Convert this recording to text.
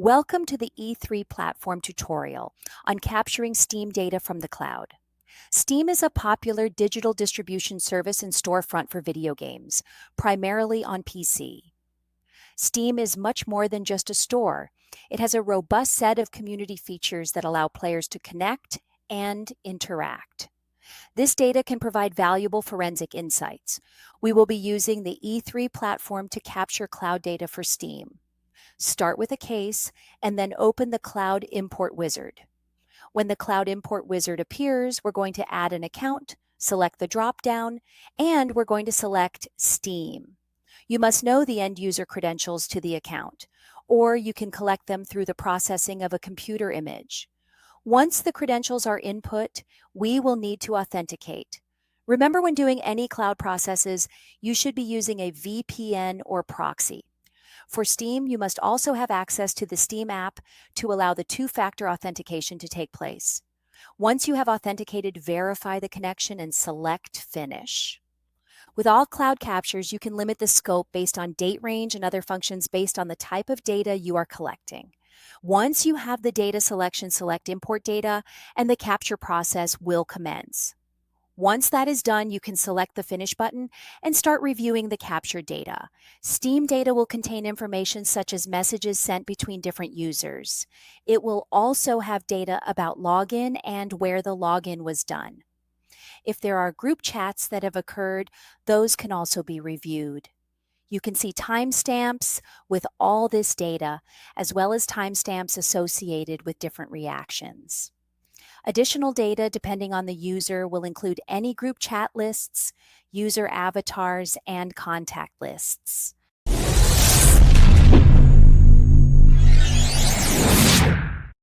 Welcome to the E3 platform tutorial on capturing Steam data from the cloud. Steam is a popular digital distribution service and storefront for video games, primarily on PC. Steam is much more than just a store. It has a robust set of community features that allow players to connect and interact. This data can provide valuable forensic insights. We will be using the E3 platform to capture cloud data for Steam. Start with a case, and then open the Cloud Import Wizard. When the Cloud Import Wizard appears, we're going to add an account, select the drop-down, and we're going to select Steam. You must know the end user credentials to the account, or you can collect them through the processing of a computer image. Once the credentials are input, we will need to authenticate. Remember, when doing any cloud processes, you should be using a VPN or proxy. For Steam, you must also have access to the Steam app to allow the two-factor authentication to take place. Once you have authenticated, verify the connection and select Finish. With all cloud captures, you can limit the scope based on date range and other functions based on the type of data you are collecting. Once you have the data selection, select Import Data, and the capture process will commence. Once that is done, you can select the Finish button and start reviewing the captured data. Steam data will contain information such as messages sent between different users. It will also have data about login and where the login was done. If there are group chats that have occurred, those can also be reviewed. You can see timestamps with all this data, as well as timestamps associated with different reactions. Additional data, depending on the user, will include any group chat lists, user avatars, and contact lists.